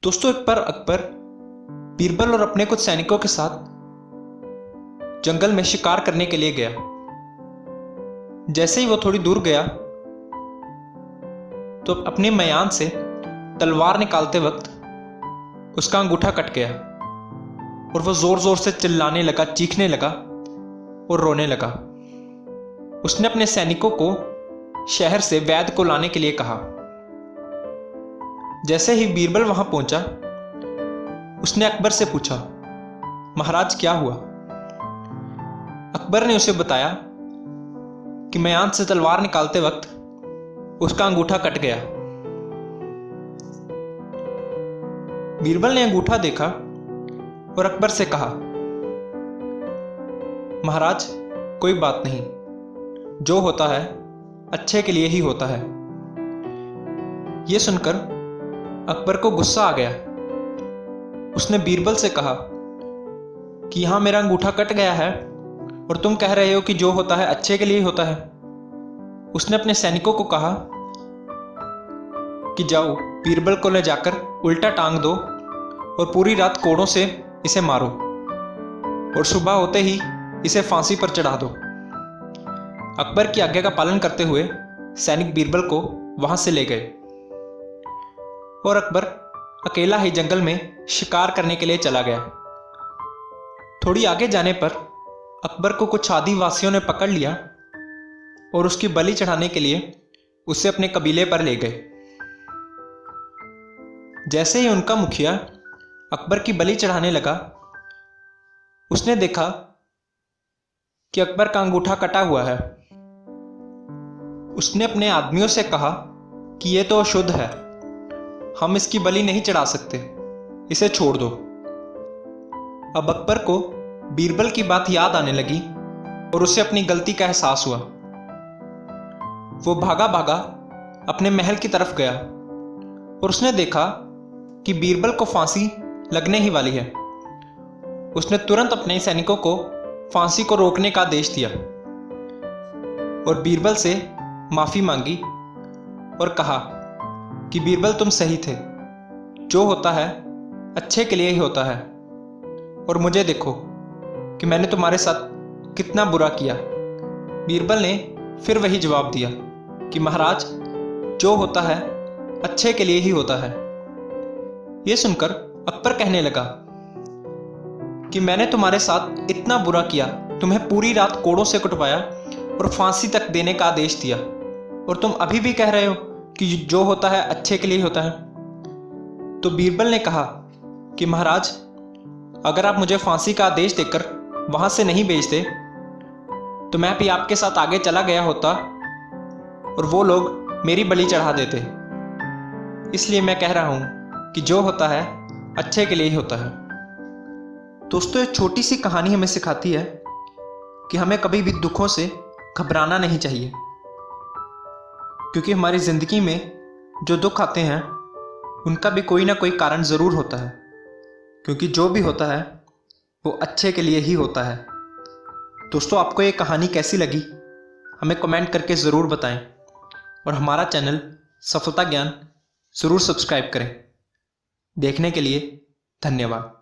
दोस्तों, एक बार अकबर बीरबल और अपने कुछ सैनिकों के साथ जंगल में शिकार करने के लिए गया। जैसे ही वो थोड़ी दूर गया तो अपने मयान से तलवार निकालते वक्त उसका अंगूठा कट गया और वो जोर जोर से चिल्लाने लगा, चीखने लगा और रोने लगा। उसने अपने सैनिकों को शहर से वैद्य को लाने के लिए कहा। जैसे ही बीरबल वहां पहुंचा, उसने अकबर से पूछा, महाराज क्या हुआ? अकबर ने उसे बताया कि मयान से तलवार निकालते वक्त उसका अंगूठा कट गया। बीरबल ने अंगूठा देखा और अकबर से कहा, महाराज कोई बात नहीं, जो होता है अच्छे के लिए ही होता है। यह सुनकर अकबर को गुस्सा आ गया। उसने बीरबल से कहा कि यहां मेरा अंगूठा कट गया है और तुम कह रहे हो कि जो होता है अच्छे के लिए ही होता है। उसने अपने सैनिकों को कहा कि जाओ, बीरबल को ले जाकर उल्टा टांग दो और पूरी रात कोड़ों से इसे मारो और सुबह होते ही इसे फांसी पर चढ़ा दो। अकबर की आज्ञा का पालन करते हुए सैनिक बीरबल को वहां से ले गए और अकबर अकेला ही जंगल में शिकार करने के लिए चला गया। थोड़ी आगे जाने पर अकबर को कुछ आदिवासियों ने पकड़ लिया और उसकी बलि चढ़ाने के लिए उसे अपने कबीले पर ले गए। जैसे ही उनका मुखिया अकबर की बलि चढ़ाने लगा, उसने देखा कि अकबर का अंगूठा कटा हुआ है। उसने अपने आदमियों से कहा कि यह तो अशुद्ध है, हम इसकी बलि नहीं चढ़ा सकते, इसे छोड़ दो। अब अकबर को बीरबल की बात याद आने लगी और उसे अपनी गलती का एहसास हुआ। वो भागा भागा अपने महल की तरफ गया और उसने देखा कि बीरबल को फांसी लगने ही वाली है। उसने तुरंत अपने सैनिकों को फांसी को रोकने का आदेश दिया और बीरबल से माफी मांगी और कहा कि बीरबल तुम सही थे, जो होता है अच्छे के लिए ही होता है और मुझे देखो कि मैंने तुम्हारे साथ कितना बुरा किया। बीरबल ने फिर वही जवाब दिया कि महाराज, जो होता है अच्छे के लिए ही होता है। यह सुनकर अकबर कहने लगा कि मैंने तुम्हारे साथ इतना बुरा किया, तुम्हें पूरी रात कोड़ों से कुटवाया और फांसी तक देने का आदेश दिया, और तुम अभी भी कह रहे हो कि जो होता है अच्छे के लिए होता है। तो बीरबल ने कहा कि महाराज, अगर आप मुझे फांसी का आदेश देकर वहां से नहीं भेजते तो मैं भी आपके साथ आगे चला गया होता और वो लोग मेरी बलि चढ़ा देते। इसलिए मैं कह रहा हूं कि जो होता है अच्छे के लिए ही होता है। दोस्तों, एक छोटी सी कहानी हमें सिखाती है कि हमें कभी भी दुखों से घबराना नहीं चाहिए, क्योंकि हमारी जिंदगी में जो दुख आते हैं उनका भी कोई ना कोई कारण जरूर होता है, क्योंकि जो भी होता है वो अच्छे के लिए ही होता है। दोस्तों, आपको ये कहानी कैसी लगी हमें कमेंट करके ज़रूर बताएं और हमारा चैनल सफलता ज्ञान ज़रूर सब्सक्राइब करें। देखने के लिए धन्यवाद।